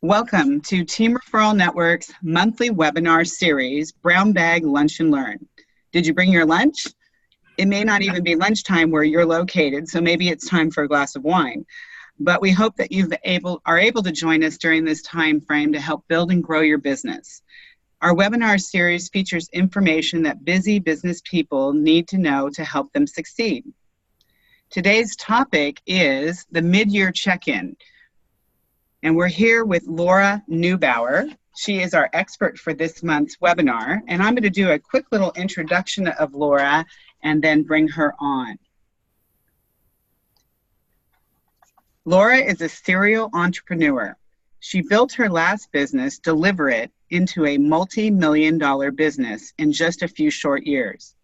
Welcome to Team Referral Network's monthly webinar series, Brown Bag Lunch and Learn. Did you bring your lunch? It may not even be lunchtime where you're located, so maybe it's time for a glass of wine. But we hope that you are able to join us during this time frame to help build and grow your business. Our webinar series features information that busy business people need to know to help them succeed. Today's topic is the mid-year check-in. And we're here with Laura Neubauer. She is our expert for this month's webinar. And I'm going to do a quick little introduction of Laura and then bring her on. Laura is a serial entrepreneur. She built her last business, Deliver It, into a multi-million-dollar business in just a few short years.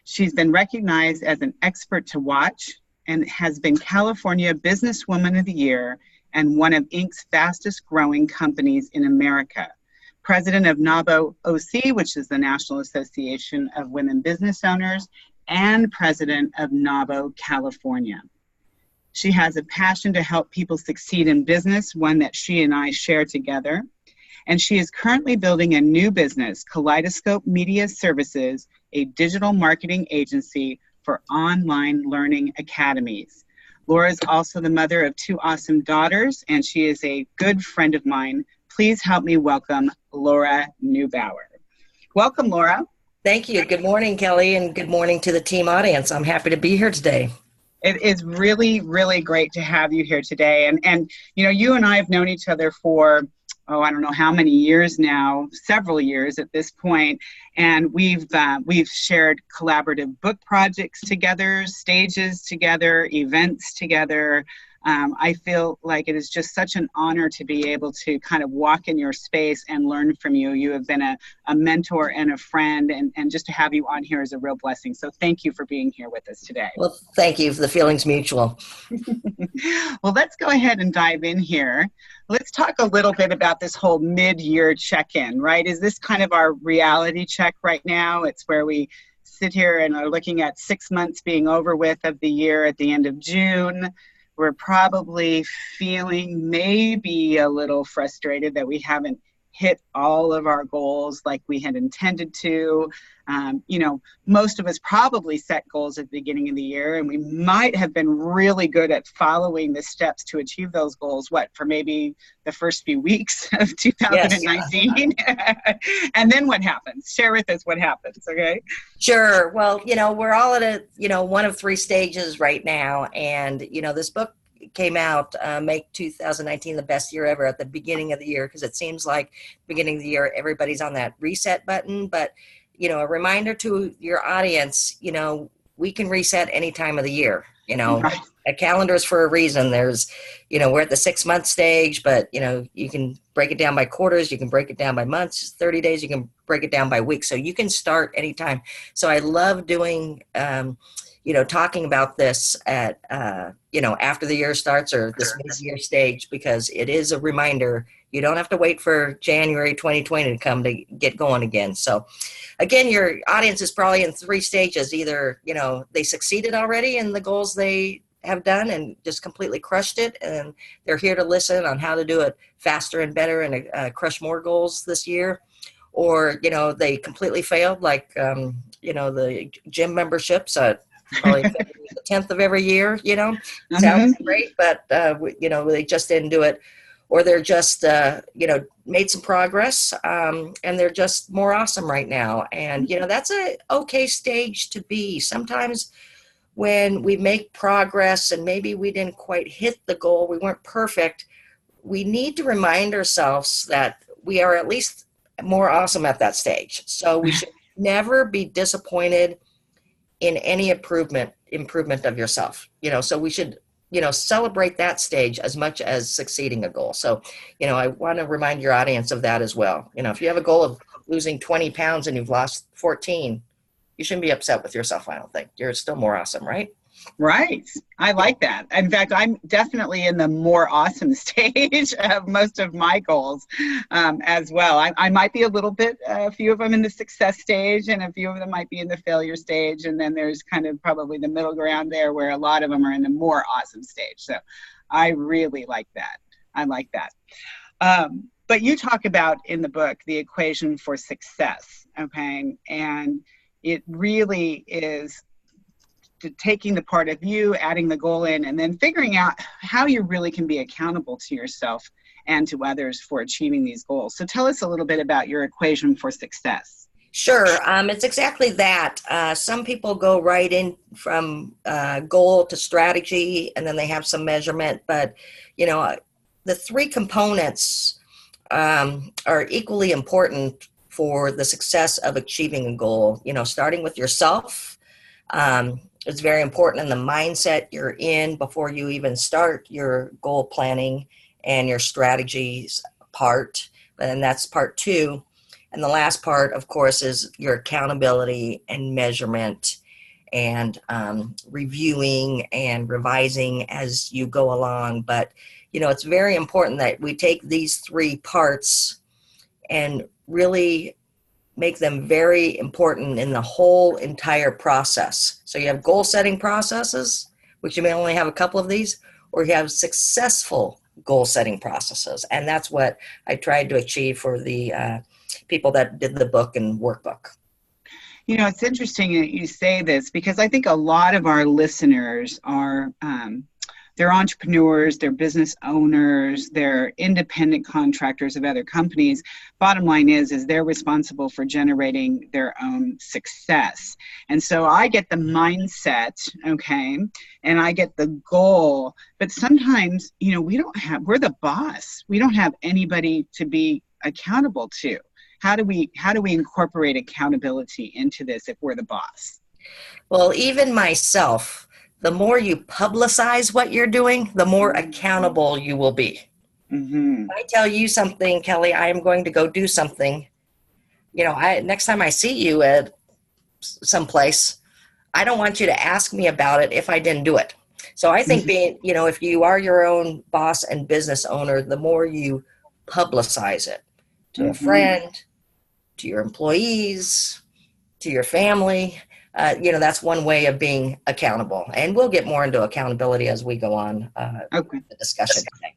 She's been recognized as an expert to watch and has been California Businesswoman of the Year and one of Inc.'s fastest growing companies in America. President of NABO OC, which is the National Association of Women Business Owners, and president of NABO California. She has a passion to help people succeed in business, one that she and I share together. And she is currently building a new business, Kaleidoscope Media Services, a digital marketing agency for online learning academies. Laura is also the mother of two awesome daughters, and she is a good friend of mine. Please help me welcome Laura Neubauer. Welcome, Laura. Thank you. Good morning, Kelly, and good morning to the team audience. I'm happy to be here today. It is really, really great to have you here today. And you know, you and I have known each other for, I don't know how many years now, several years at this point. And we've shared collaborative book projects together, stages together, events together. I feel like it is just such an honor to be able to kind of walk in your space and learn from you. You have been a mentor and a friend, and just to have you on here is a real blessing. So thank you for being here with us today. Well, thank you. The feeling's mutual. Well, let's go ahead and dive in here. Let's talk a little bit about this whole mid-year check-in, right? Is this kind of our reality check right now? It's where we sit here and are looking at 6 months being over with of the year at the end of June. We're probably feeling maybe a little frustrated that we haven't hit all of our goals like we had intended to. You know, most of us probably set goals at the beginning of the year, and we might have been really good at following the steps to achieve those goals, for maybe the first few weeks of 2019? Yes. And then what happens? Share with us what happens, okay? Sure. Well, you know, we're all at one of three stages right now. And, you know, this book came out, Make 2019 the best year ever, at the beginning of the year, because it seems like beginning of the year, everybody's on that reset button. But, you know, a reminder to your audience, you know, we can reset any time of the year. You know, right. A calendar is for a reason. There's, you know, we're at the 6 month stage, but, you know, you can break it down by quarters. You can break it down by months, 30 days. You can break it down by weeks. So you can start anytime. So I love doing, you know, talking about this at, you know, after the year starts or this mid-year stage, because it is a reminder. You don't have to wait for January 2020 to come to get going again. So again, your audience is probably in three stages. Either, you know, they succeeded already in the goals they have done and just completely crushed it, and they're here to listen on how to do it faster and better and crush more goals this year. Or, you know, they completely failed, like, you know, the gym memberships, probably the 10th of every year, you know, sounds great, but, you know, they just didn't do it. Or they're just, you know, made some progress, and they're just more awesome right now. And, you know, that's a okay stage to be. Sometimes when we make progress and maybe we didn't quite hit the goal, we weren't perfect, we need to remind ourselves that we are at least more awesome at that stage. So we should never be disappointed in any improvement of yourself. You know, so we should, you know, celebrate that stage as much as succeeding a goal. So, you know, I want to remind your audience of that as well. You know, if you have a goal of losing 20 pounds and you've lost 14, you shouldn't be upset with yourself, I don't think. You're still more awesome, right? Right. I like that. In fact, I'm definitely in the more awesome stage of most of my goals as well. I might be a few of them in the success stage, and a few of them might be in the failure stage. And then there's kind of probably the middle ground there where a lot of them are in the more awesome stage. So I really like that. I like that. But you talk about in the book the equation for success, okay? And it really is taking the part of you, adding the goal in, and then figuring out how you really can be accountable to yourself and to others for achieving these goals. So tell us a little bit about your equation for success. Sure. It's exactly that. Some people go right in from goal to strategy, and then they have some measurement. But, the three components are equally important for the success of achieving a goal. Starting with yourself. It's very important in the mindset you're in before you even start your goal planning and your strategies part. And that's part two. And the last part, of course, is your accountability and measurement and reviewing and revising as you go along. But, it's very important that we take these three parts and really make them very important in the whole entire process. So you have goal setting processes, which you may only have a couple of these, or you have successful goal setting processes. And that's what I tried to achieve for the people that did the book and workbook. It's interesting that you say this because I think a lot of our listeners are they're entrepreneurs, they're business owners, they're independent contractors of other companies. Bottom line is they're responsible for generating their own success. And so I get the mindset, okay, and I get the goal, but sometimes, we're the boss. We don't have anybody to be accountable to. How do we incorporate accountability into this if we're the boss? Well, even myself, the more you publicize what you're doing, the more accountable you will be. Mm-hmm. If I tell you something, Kelly, I am going to go do something. Next time I see you at someplace, I don't want you to ask me about it if I didn't do it. So I think if you are your own boss and business owner, the more you publicize it to a friend, to your employees, to your family, that's one way of being accountable. And we'll get more into accountability as we go on the discussion today.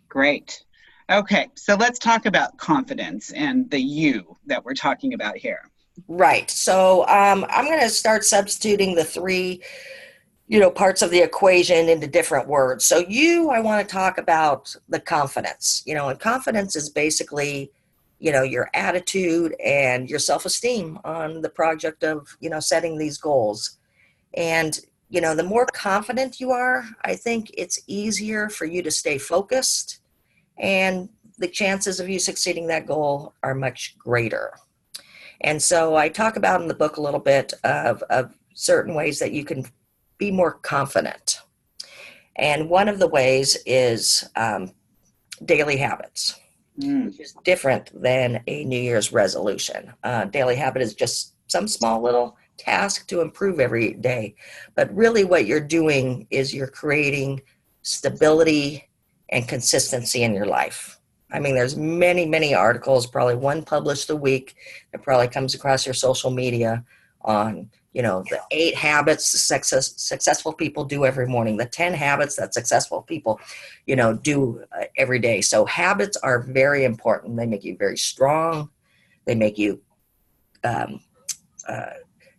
Great. Okay, so let's talk about confidence and the you that we're talking about here. Right. So I'm going to start substituting the three, parts of the equation into different words. So I want to talk about the confidence, and confidence is basically your attitude and your self-esteem on the project of, setting these goals. And, the more confident you are, I think it's easier for you to stay focused, and the chances of you succeeding that goal are much greater. And so I talk about in the book a little bit of certain ways that you can be more confident. And one of the ways is daily habits. Which is different than a New Year's resolution. Daily habit is just some small little task to improve every day. But really what you're doing is you're creating stability and consistency in your life. I mean, there's many, many articles, probably one published a week that probably comes across your social media on, the 8 habits successful people do every morning, the 10 habits that successful people, do every day. So habits are very important. They make you very strong. They make you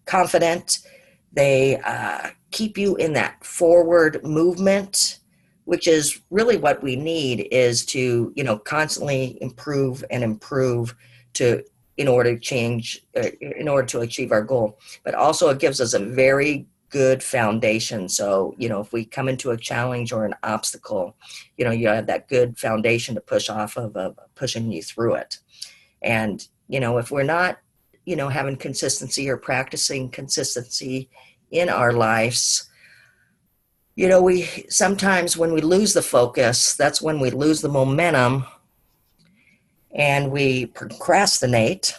confident. They keep you in that forward movement, which is really what we need is to, constantly improve in order to achieve our goal. But also it gives us a very good foundation. So, if we come into a challenge or an obstacle, you have that good foundation to push off of pushing you through it. And, if we're not, having consistency or practicing consistency in our lives, we sometimes when we lose the focus, that's when we lose the momentum and we procrastinate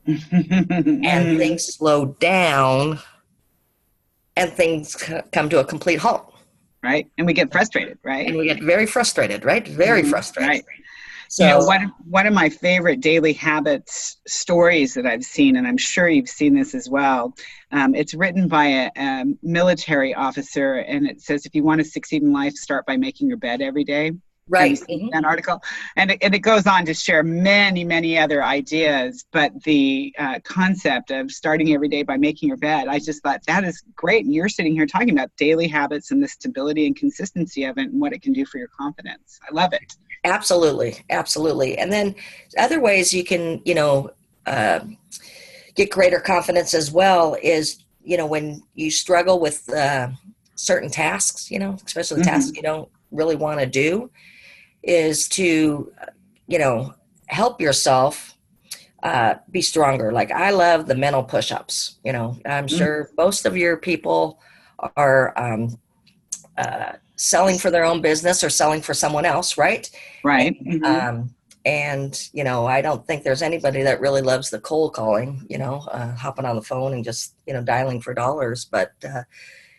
and things slow down and things come to a complete halt. Right. And we get frustrated, right? And we get very frustrated, right? Very frustrated. Right. So, one of my favorite daily habits stories that I've seen, and I'm sure you've seen this as well, it's written by a military officer, and it says, if you want to succeed in life, start by making your bed every day. Have you Right. seen that article? And it goes on to share many, many other ideas. But the concept of starting every day by making your bed, I just thought that is great. And you're sitting here talking about daily habits and the stability and consistency of it and what it can do for your confidence. I love it. Absolutely. Absolutely. And then other ways you can, uh, get greater confidence as well is, when you struggle with certain tasks, especially tasks Mm-hmm. you don't really want to do, is to, you know, help yourself be stronger. Like I love the mental push-ups. I'm Mm-hmm. sure most of your people are selling for their own business or selling for someone else, right? And, Right. Mm-hmm. I don't think there's anybody that really loves the cold calling, hopping on the phone and just, dialing for dollars. But, you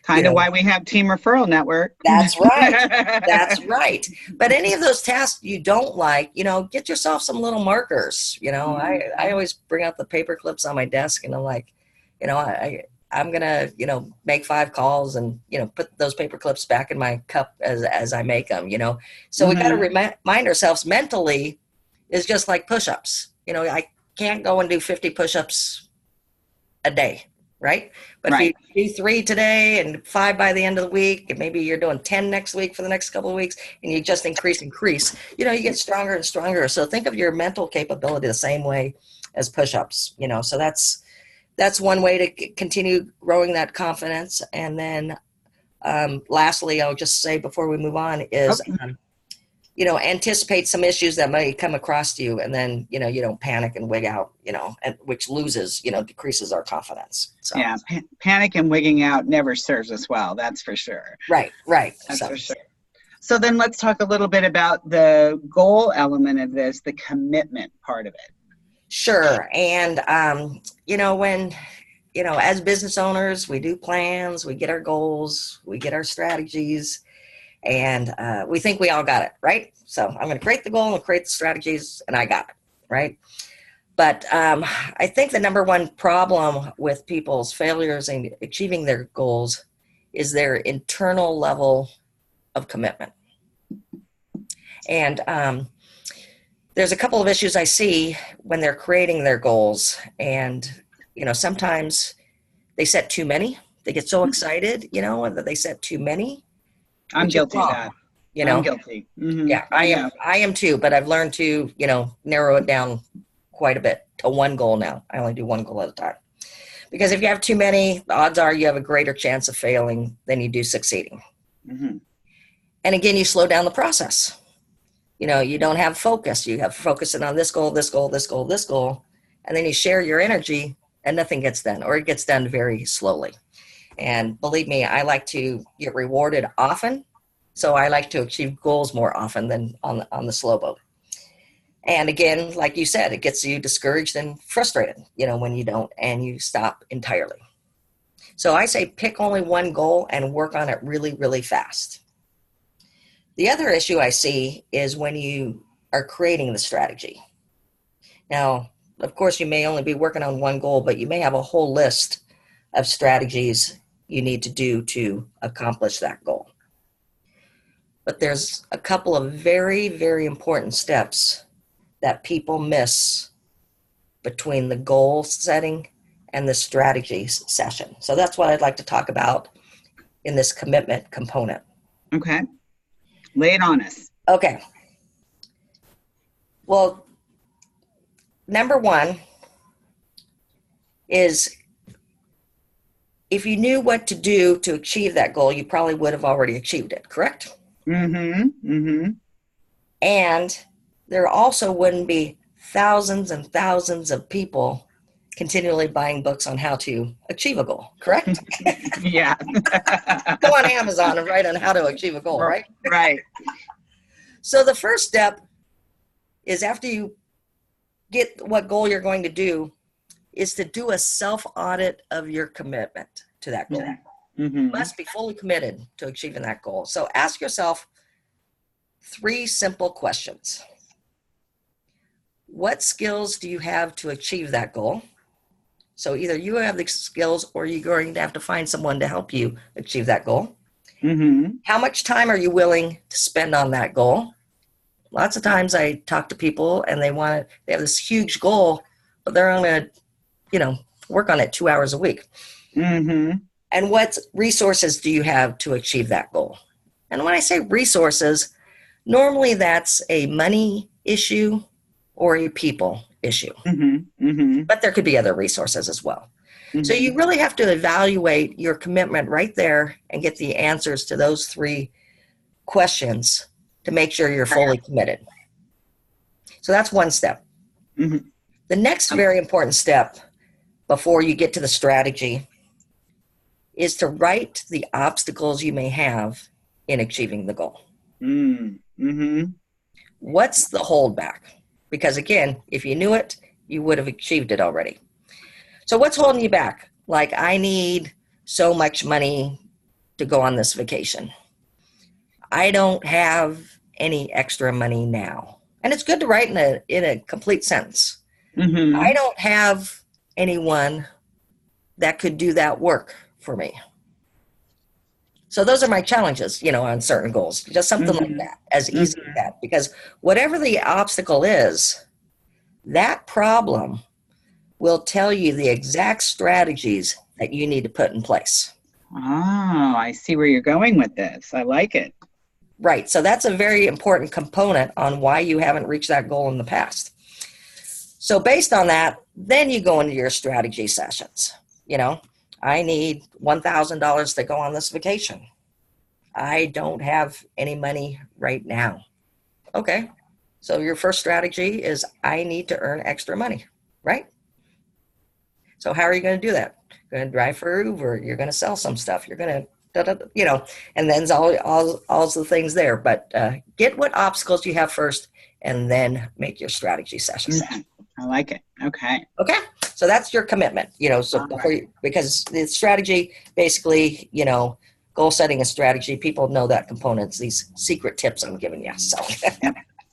Kind of know, why we have Team Referral Network. that's right. That's right. But any of those tasks you don't like, get yourself some little markers. I always bring out the paper clips on my desk and I'm like, I'm gonna, make 5 calls and, put those paper clips back in my cup as I make them, So we got to Mm-hmm. remind ourselves mentally is just like push-ups. I can't go and do 50 push-ups a day, right? But if you Right. do 3 today and 5 by the end of the week, and maybe you're doing 10 next week for the next couple of weeks, and you just increase, you get stronger and stronger. So think of your mental capability the same way as push-ups, so that's one way to continue growing that confidence. And then lastly, I'll just say before we move on is, Okay. anticipate some issues that may come across you, and then, you don't panic and wig out, and which decreases our confidence. So, Yeah. Panic and wigging out never serves us well. That's for sure. right, right. That's So, for sure. So then let's talk a little bit about the goal element of this, the commitment part of it. sure. And, when, as business owners, we do plans, we get our goals, we get our strategies, and we think we all got it, right? So I'm going to create the goal and create the strategies, and I got it, right? But I think the number one problem with people's failures in achieving their goals is their internal level of commitment. And there's a couple of issues I see when they're creating their goals. And, sometimes they set too many. They get so excited, that they set too many, I'm which is guilty of wrong, that. you I'm know? guilty. Yeah, I know. I am too, but I've learned to, narrow it down quite a bit to one goal now. I only do one goal at a time. Because if you have too many, the odds are you have a greater chance of failing than you do succeeding. Mm-hmm. And again, you slow down the process. You don't have focus. You have focusing on this goal, this goal, this goal, this goal, and then you share your energy and nothing gets done, or it gets done very slowly. And believe me, I like to get rewarded often. So I like to achieve goals more often than on the slow boat. And again, like you said, it gets you discouraged and frustrated, when you don't and you stop entirely. So I say pick only one goal and work on it really, really fast. The other issue I see is when you are creating the strategy. Now, of course, you may only be working on one goal, but you may have a whole list of strategies you need to do to accomplish that goal. But there's a couple of very, very important steps that people miss between the goal setting and the strategy session. So that's what I'd like to talk about in this commitment component. Okay. Lay it on us. Okay. Well, number one is if you knew what to do to achieve that goal, you probably would have already achieved it, correct? Mm-hmm. Mm-hmm. And there also wouldn't be thousands and thousands of people continually buying books on how to achieve a goal, correct? Yeah. Go on Amazon and write on how to achieve a goal, right? Right. So the first step is after you get what goal you're going to do is to do a self-audit of your commitment to that goal. Mm-hmm. You must be fully committed to achieving that goal. So ask yourself 3 simple questions. What skills do you have to achieve that goal? So either you have the skills or you're going to have to find someone to help you achieve that goal. Mm-hmm. How much time are you willing to spend on that goal? Lots of times I talk to people and they have this huge goal, but they're only going to, work on it 2 hours a week. Mm-hmm. And what resources do you have to achieve that goal? And when I say resources, normally that's a money issue or a people issue. Mm-hmm. Mm-hmm. But there could be other resources as well. Mm-hmm. So you really have to evaluate your commitment right there and get the answers to those 3 questions to make sure you're fully committed. So that's one step. Mm-hmm. The next very important step before you get to the strategy is to write the obstacles you may have in achieving the goal. Mm-hmm. What's the holdback? Because again, if you knew it, you would have achieved it already. So what's holding you back? Like, I need so much money to go on this vacation. I don't have any extra money now. And it's good to write in a complete sentence. Mm-hmm. I don't have anyone that could do that work for me. So those are my challenges, on certain goals. Just something like that, as easy as that. Because whatever the obstacle is, that problem will tell you the exact strategies that you need to put in place. Oh, I see where you're going with this. I like it. Right. So that's a very important component on why you haven't reached that goal in the past. So based on that, then you go into your strategy sessions. I need $1,000 to go on this vacation. I don't have any money right now. Okay. So your first strategy is I need to earn extra money, right? So how are you going to do that? You're going to drive for Uber. You're going to sell some stuff. You're going to, and then all the things there. But get what obstacles you have first, and then make your strategy sessions. I like it. Okay. Okay. So that's your commitment, so before because the strategy, basically, goal setting and strategy, people know that components, these secret tips I'm giving you. So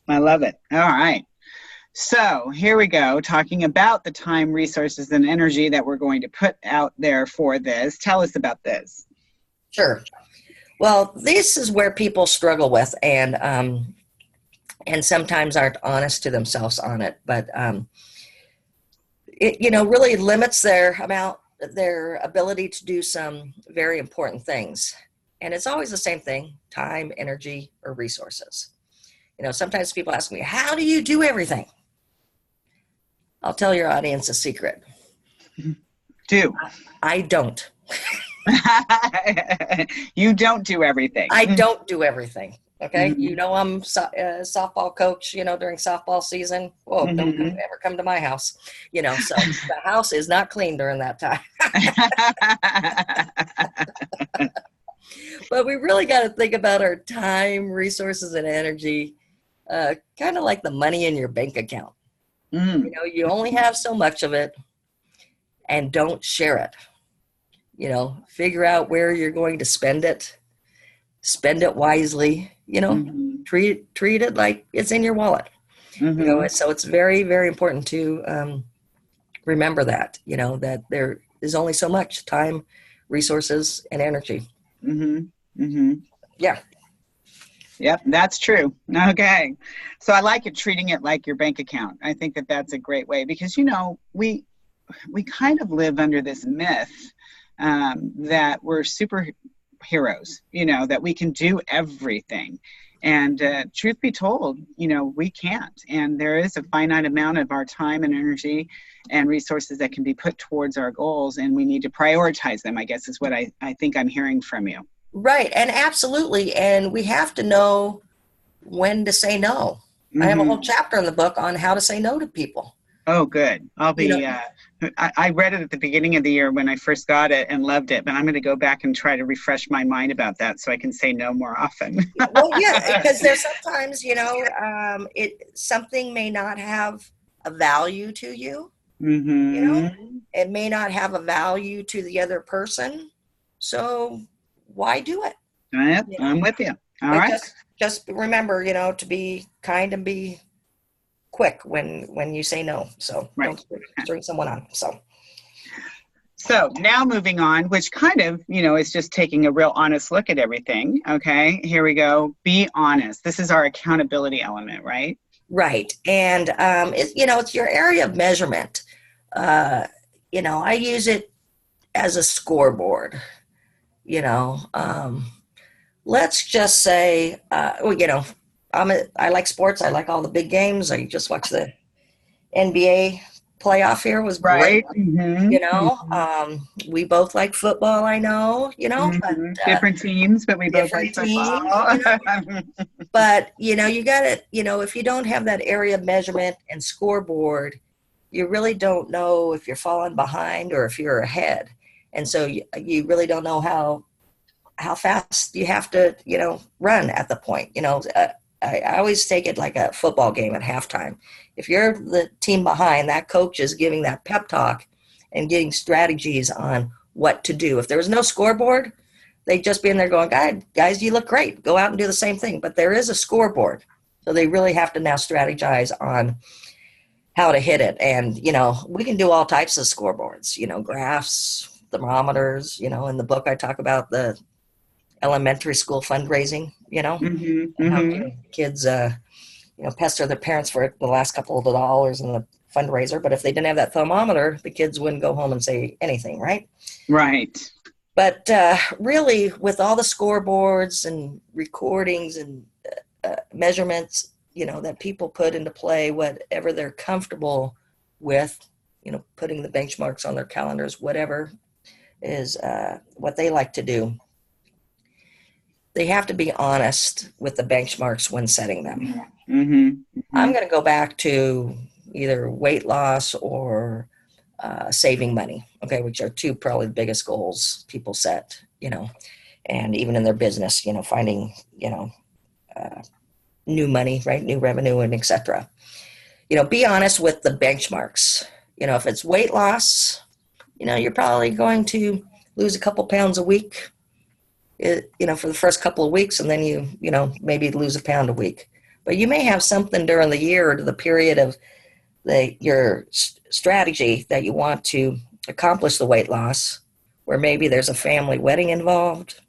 I love it. All right. So here we go, talking about the time, resources, and energy that we're going to put out there for this. Tell us about this. Sure. Well, this is where people struggle with and sometimes aren't honest to themselves on it. But it really limits their ability to do some very important things. And it's always the same thing: time, energy, or resources. Sometimes people ask me, how do you do everything? I'll tell your audience a secret. I don't. You don't do everything. I don't do everything. Okay. Mm-hmm. I'm a softball coach, during softball season. Whoa, Mm-hmm. Don't ever come to my house, so the house is not clean during that time. But we really got to think about our time, resources, and energy, kind of like the money in your bank account. You only have so much of it, and don't share it. Figure out where you're going to spend it wisely, treat it like it's in your wallet. So it's very, very important to remember that, that there is only so much time, resources, and energy. Yeah. Yep, that's true. Okay. So I like it, treating it like your bank account. I think that that's a great way because, we kind of live under this myth that we're superheroes, that we can do everything. And truth be told, we can't. And there is a finite amount of our time and energy and resources that can be put towards our goals. And we need to prioritize them, I guess, is what I think I'm hearing from you. Right. And absolutely. And we have to know when to say no. I have a whole chapter in the book on how to say no to people. Oh, good. I'll be, I read it at the beginning of the year when I first got it and loved it, but I'm going to go back and try to refresh my mind about that so I can say no more often. Well, yeah, because there's sometimes, something may not have a value to you. It may not have a value to the other person. So why do it? I'm with you. All right. Just remember, to be kind and be quick when you say no. So right. Don't string someone on. So now moving on, which kind of, is just taking a real honest look at everything. Okay, here we go. Be honest. This is our accountability element, right? Right. And, it's your area of measurement. I use it as a scoreboard, you know. Let's just say, I like sports. I like all the big games. I just watched the NBA playoff here. It was great. Right. Mm-hmm. We both like football, I know, but Mm-hmm. Different teams, but we both like different teams. football. But, you got to, if you don't have that area of measurement and scoreboard, you really don't know if you're falling behind or if you're ahead. And so you really don't know how fast you have to, run at the point. I always take it like a football game at halftime. If you're the team behind, that coach is giving that pep talk and getting strategies on what to do. If there was no scoreboard, they'd just be in there going, guys, you look great. Go out and do the same thing. But there is a scoreboard. So they really have to now strategize on how to hit it. And, we can do all types of scoreboards, graphs, thermometers. In the book, I talk about the elementary school fundraising, Mm-hmm. and how Mm-hmm. kids, pester their parents for the last couple of dollars in the fundraiser. But if they didn't have that thermometer, the kids wouldn't go home and say anything, right? Right. But really, with all the scoreboards and recordings and measurements, that people put into play, whatever they're comfortable with, putting the benchmarks on their calendars, whatever is what they like to do. They have to be honest with the benchmarks when setting them. Mm-hmm. Mm-hmm. I'm going to go back to either weight loss or saving money, okay, which are two probably the biggest goals people set, and even in their business, finding, new money, right, new revenue, and etc. Be honest with the benchmarks. If it's weight loss, you're probably going to lose a couple pounds a week, for the first couple of weeks, and then you maybe lose a pound a week. But you may have something during the year or the period of your strategy that you want to accomplish the weight loss, where maybe there's a family wedding involved.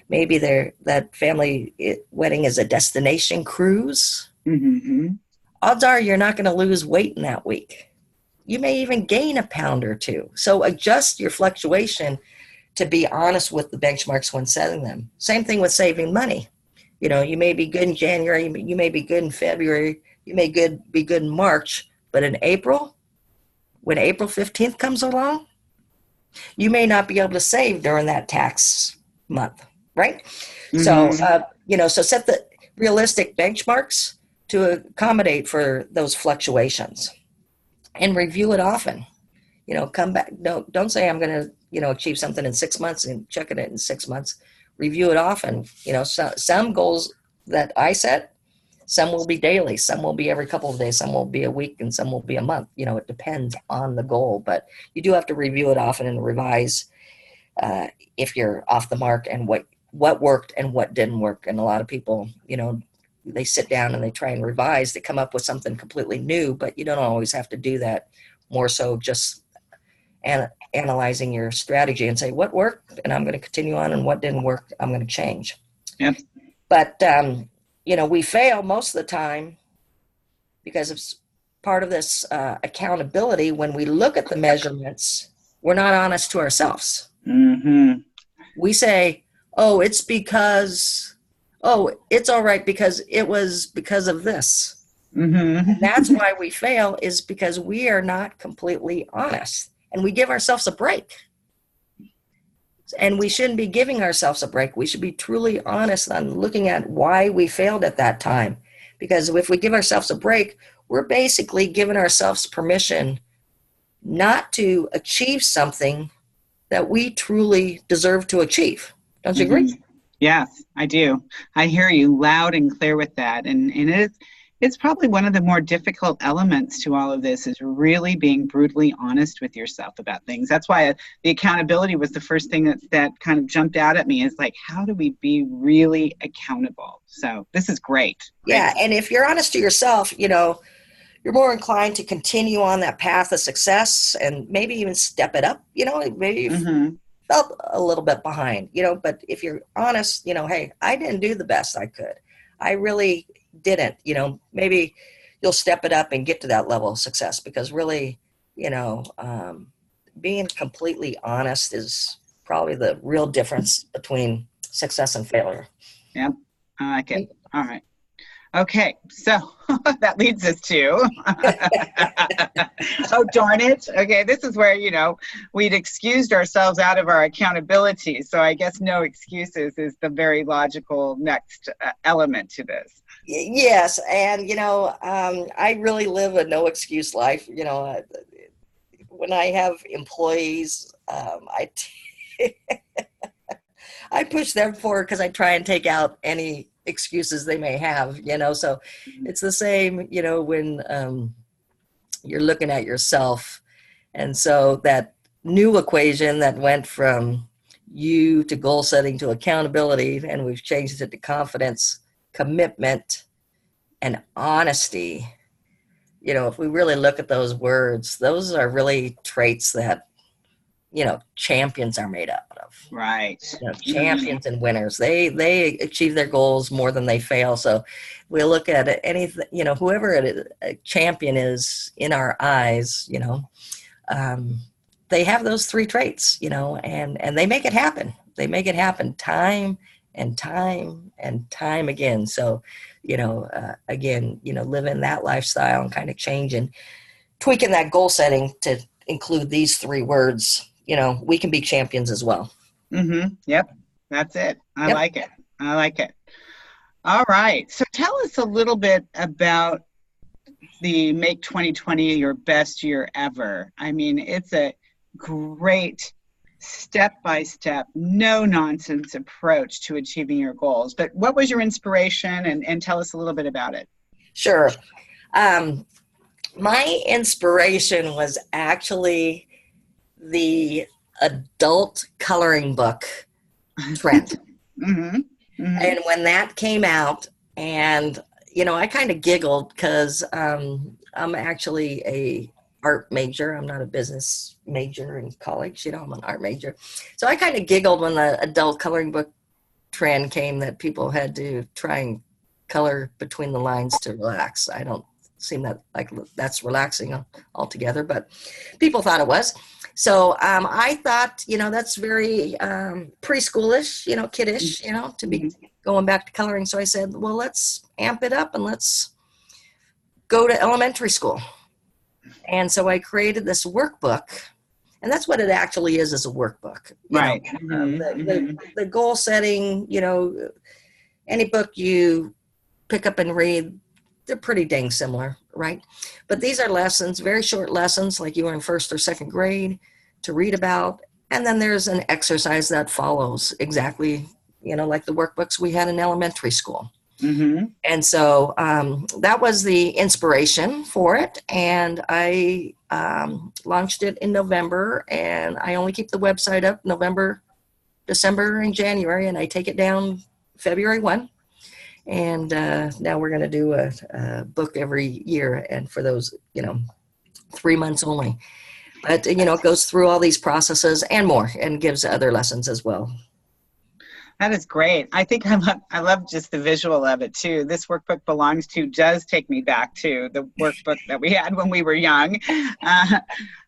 Maybe that family wedding is a destination cruise. Mm-hmm. Odds are you're not going to lose weight in that week. You may even gain a pound or two. So adjust your fluctuation to be honest with the benchmarks when setting them. Same thing with saving money. You may be good in January, you may be good in February, you may be good in March, but in April, when April 15th comes along, you may not be able to save during that tax month, right? Mm-hmm. So set the realistic benchmarks to accommodate for those fluctuations and review it often. Come back. Don't say I'm going to, achieve something in 6 months and check it in 6 months. Review it often. Some goals that I set, some will be daily, some will be every couple of days, some will be a week, and some will be a month. It depends on the goal, but you do have to review it often and revise if you're off the mark and what worked and what didn't work. And a lot of people, they sit down and they try and revise to come up with something completely new, but you don't always have to do that. More so just analyzing your strategy and say what worked and I'm going to continue on, and what didn't work I'm going to change. Yep. But we fail most of the time because it's part of this accountability. When we look at the measurements, we're not honest to ourselves. Mm-hmm. We say, it's all right because it was because of this. Mm-hmm. And that's why we fail, is because we are not completely honest. And we give ourselves a break. And we shouldn't be giving ourselves a break. We should be truly honest on looking at why we failed at that time. Because if we give ourselves a break, we're basically giving ourselves permission not to achieve something that we truly deserve to achieve. Don't you agree? Yes, I do. I hear you loud and clear with that. And it's probably one of the more difficult elements to all of this, is really being brutally honest with yourself about things. That's why the accountability was the first thing that kind of jumped out at me, is like, how do we be really accountable? So this is great. Yeah. And if you're honest to yourself, you're more inclined to continue on that path of success and maybe even step it up. Maybe you Mm-hmm. felt a little bit behind, but if you're honest, hey, I didn't do the best I could. I really didn't, maybe you'll step it up and get to that level of success, because really, being completely honest is probably the real difference between success and failure. Yep. I like it. All right. Okay, so that leads us to, oh, darn it. Okay, this is where, we'd excused ourselves out of our accountability. So I guess no excuses is the very logical next element to this. Yes. And, I really live a no excuse life. When I have employees, I push them forward because I try and take out any excuses they may have, so it's the same, when you're looking at yourself. And so that new equation that went from you to goal setting to accountability, and we've changed it to confidence, commitment, and honesty. If we really look at those words, those are really traits that champions are made up of. Right. Champions and winners. They achieve their goals more than they fail. So we look at it, anything, whoever a champion is in our eyes, they have those three traits, and they make it happen. They make it happen time and time and time again. So, again, living that lifestyle and kind of changing, tweaking that goal setting to include these three words, we can be champions as well. Mm-hmm. Yep. That's it. I like it. I like it. All right. So tell us a little bit about the Make 2020 Your Best Year Ever. I mean, it's a great step-by-step, no-nonsense approach to achieving your goals. But what was your inspiration, and tell us a little bit about it? Sure. My inspiration was actually the adult coloring book trend. Mm-hmm. Mm-hmm. And when that came out, and I kind of giggled because I'm actually a art major. I'm not a business major in college. I'm an art major. So I kind of giggled when the adult coloring book trend came, that people had to try and color between the lines to relax. I don't seem that like that's relaxing altogether, but people thought it was. So I thought, that's very preschoolish, kiddish, to be going back to coloring. So I said, well, let's amp it up and let's go to elementary school. And so I created this workbook, and that's what it actually is a workbook. Right. The goal setting, any book you pick up and read, they're pretty dang similar, right? But these are lessons, very short lessons, like you were in first or second grade, to read about. And then there's an exercise that follows exactly, like the workbooks we had in elementary school. Mm-hmm. And so that was the inspiration for it. And I launched it in November, and I only keep the website up November, December, and January, and I take it down February 1. And now we're going to do a book every year, and for those, 3 months only. But, it goes through all these processes and more, and gives other lessons as well. That is great. I think I love just the visual of it too. This workbook does take me back to the workbook that we had when we were young.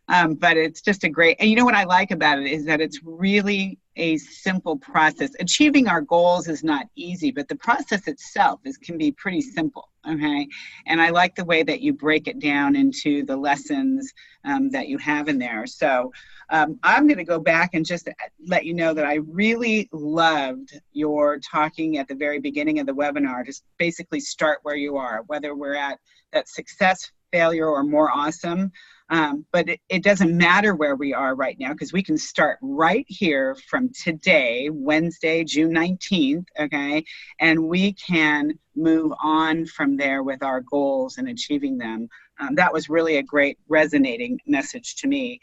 But it's just a great, and what I like about it is that it's really a simple process. Achieving our goals is not easy, but the process itself can be pretty simple. Okay. And I like the way that you break it down into the lessons that you have in there. So I'm going to go back and just let you know that I really loved your talking at the very beginning of the webinar. Just basically start where you are, whether we're at that success, failure, or more awesome. But it doesn't matter where we are right now, because we can start right here from today, Wednesday, June 19th, okay? And we can move on from there with our goals and achieving them. That was really a great resonating message to me.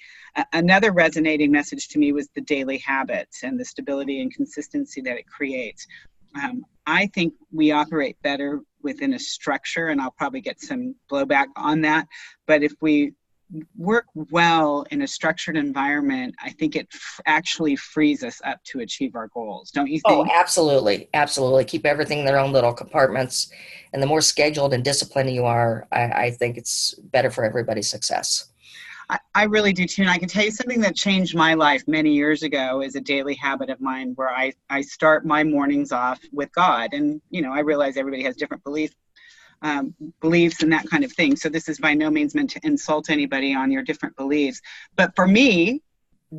Another resonating message to me was the daily habits and the stability and consistency that it creates. I think we operate better within a structure, and I'll probably get some blowback on that. But if we work well in a structured environment, I think it actually frees us up to achieve our goals. Don't you Oh, think? absolutely. Absolutely. Keep everything in their own little compartments. And the more scheduled and disciplined you are, I think it's better for everybody's success. I really do too. And I can tell you something that changed my life many years ago is a daily habit of mine where I start my mornings off with God. And, I realize everybody has different beliefs and that kind of thing. So this is by no means meant to insult anybody on your different beliefs. But for me,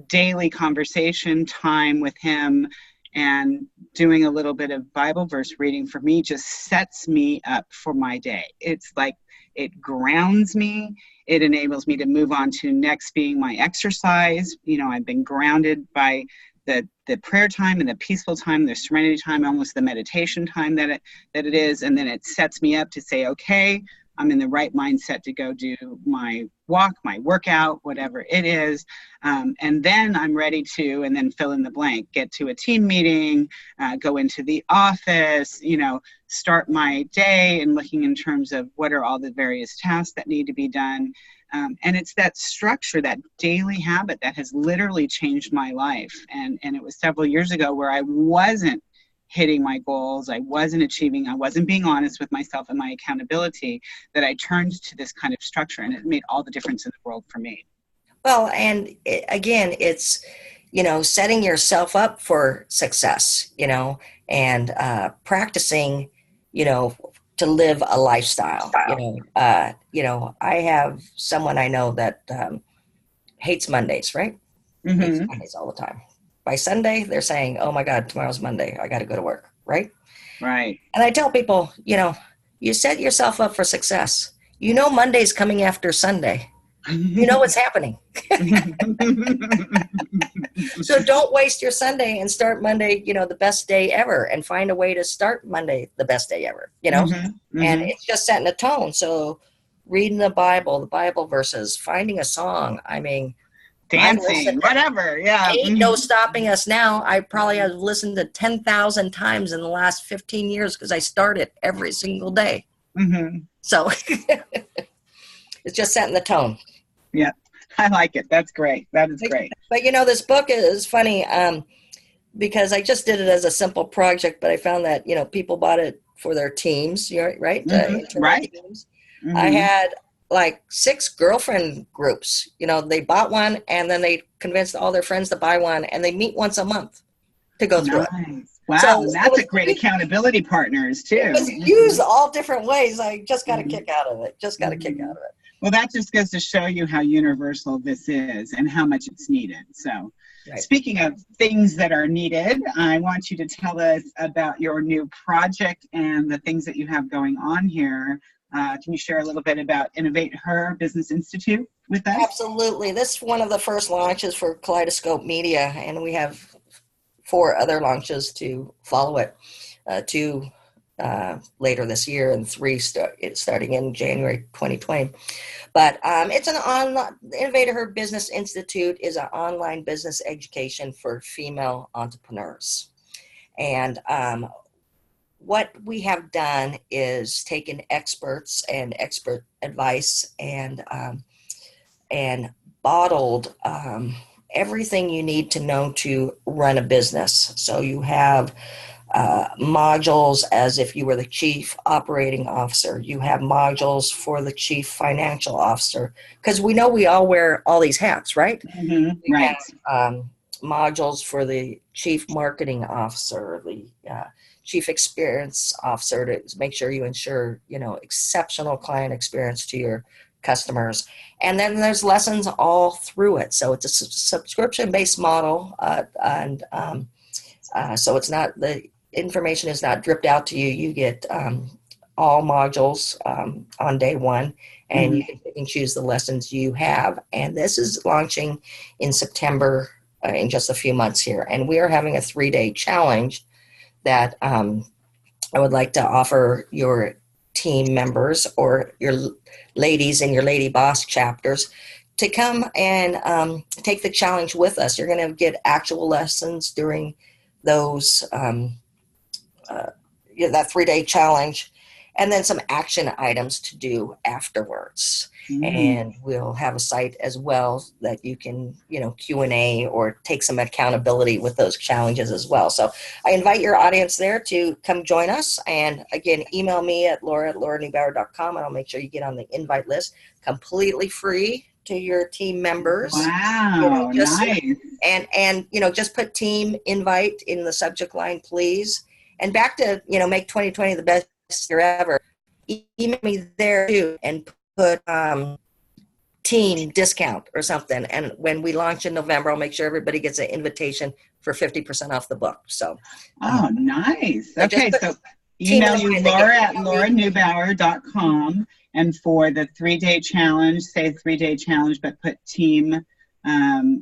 daily conversation time with him and doing a little bit of Bible verse reading for me just sets me up for my day. It's like it grounds me. It enables me to move on to next being my exercise. I've been grounded by the prayer time and the peaceful time, the serenity time, almost the meditation time that it is. And then it sets me up to say, okay, I'm in the right mindset to go do my walk, my workout, whatever it is. And then I'm ready to, and then fill in the blank, get to a team meeting, go into the office, start my day and looking in terms of what are all the various tasks that need to be done. And it's that structure, that daily habit that has literally changed my life. And it was several years ago where I wasn't hitting my goals, I wasn't being honest with myself and my accountability, that I turned to this kind of structure, and it made all the difference in the world for me. Well, and again, it's, setting yourself up for success, and practicing, to live a lifestyle. I have someone I know that hates Mondays, right? Hates Mm-hmm. Mondays all the time. By Sunday, they're saying, "Oh my God, tomorrow's Monday. I got to go to work," right? Right. And I tell people, you set yourself up for success. Monday's coming after Sunday. You know what's happening. So don't waste your Sunday and start Monday, the best day ever, and find a way to start Monday the best day ever. Mm-hmm. And Mm-hmm. it's just setting a tone. So reading the Bible verses, finding a song. I mean, my listen, Dancing, whatever. Yeah. ain't no Mm-hmm. stopping us now. I probably have listened to 10,000 times in the last 15 years because I start it every single day. Mm-hmm. So it's just setting the tone. Yeah. I like it. That's great. That is great. But this book is funny because I just did it as a simple project, but I found that, people bought it for their teams, right? Mm-hmm. Internal Right. teams. I Mm-hmm. had like 6 girlfriend groups. They bought one and then they convinced all their friends to buy one, and they meet once a month to go through it. Nice. Wow. So And it that's was a great accountability partners it too. was used all different ways. I just got a Mhm. kick out of it. Just got a kick Mhm. out of it. Well, that just goes to show you how universal this is and how much it's needed. So, Right. speaking of things that are needed, I want you to tell us about your new project and the things that you have going on here. Can you share a little bit about Innovate Her Business Institute with us? Absolutely. This is one of the first launches for Kaleidoscope Media, and we have 4 other launches to follow it. 2 later this year, and 3 starting in January 2020. But it's an online. Innovator Her Business Institute is an online business education for female entrepreneurs, and what we have done is taken experts and expert advice and bottled everything you need to know to run a business. So you have modules as if you were the chief operating officer. You have modules for the chief financial officer, because we know we all wear all these hats, right? Mm-hmm. We Right. have modules for the chief marketing officer, the chief experience officer, to make sure you ensure exceptional client experience to your customers. And then there's lessons all through it. So it's a subscription-based model, and so it's not, the information is not dripped out to you. You get all modules on day one, and you can pick and choose the lessons you have. And this is launching in September, in just a few months here. And we are having a 3-day challenge that I would like to offer your team members or your ladies in your Lady Boss chapters to come and take the challenge with us. You're going to get actual lessons during those that 3-day challenge, and then some action items to do afterwards. And we'll have a site as well that you can, Q&A or take some accountability with those challenges as well. So I invite your audience there to come join us. And again, email me at laura@lauraneubauer.com, and I'll make sure you get on the invite list. Completely free to your team members. Wow, nice. And just put team invite in the subject line, please. And back to, make 2020 the best year ever. Email me there too and put team discount or something. And when we launch in November, I'll make sure everybody gets an invitation for 50% off the book. So, nice. Okay, so email you laura@lauraneubauer.com. And for the 3-day challenge, say 3-day challenge, but put team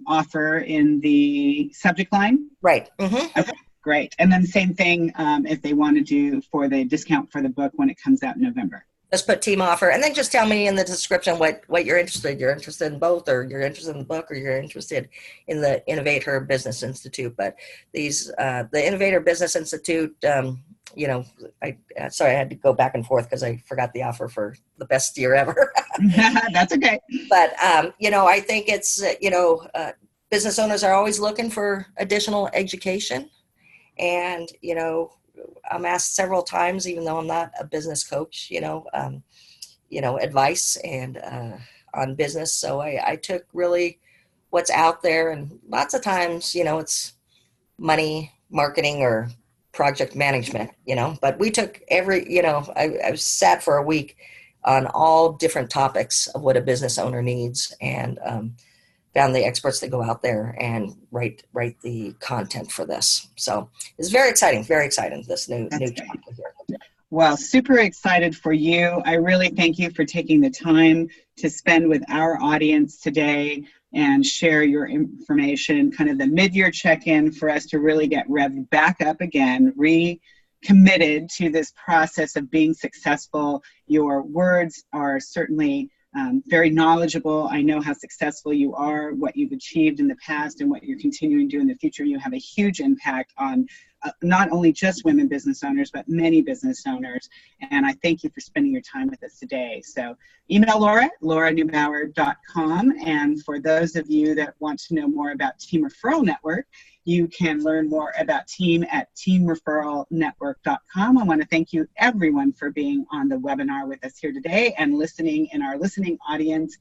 offer in the subject line. Right. Mm-hmm. Okay, great. And then same thing if they want to do for the discount for the book when it comes out in November. Just put team offer, and then just tell me in the description what you're interested in. You're interested in both, or you're interested in the book, or you're interested in the Innovator Business Institute. But the Innovator Business Institute, I had to go back and forth because I forgot the offer for the best year ever. That's okay. But, I think it's, business owners are always looking for additional education. And, I'm asked several times, even though I'm not a business coach, advice and on business. So I took really what's out there, and lots of times, it's money, marketing, or project management, but we took I sat for a week on all different topics of what a business owner needs, and found the experts that go out there and write the content for this. So it's very exciting, this new chapter here. Well, super excited for you. I really thank you for taking the time to spend with our audience today and share your information, kind of the mid-year check-in for us to really get revved back up again, recommitted to this process of being successful. Your words are certainly very knowledgeable. I know how successful you are, what you've achieved in the past, and what you're continuing to do in the future. You have a huge impact on not only just women business owners, but many business owners. And I thank you for spending your time with us today. So email Laura, lauraneubauer.com. And for those of you that want to know more about Team Referral Network, you can learn more about Team at teamreferralnetwork.com. I want to thank you, everyone, for being on the webinar with us here today and listening in our listening audience.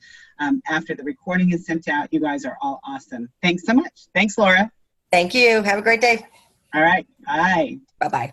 After the recording is sent out, you guys are all awesome. Thanks so much. Thanks, Laura. Thank you. Have a great day. All right. Bye. Bye-bye.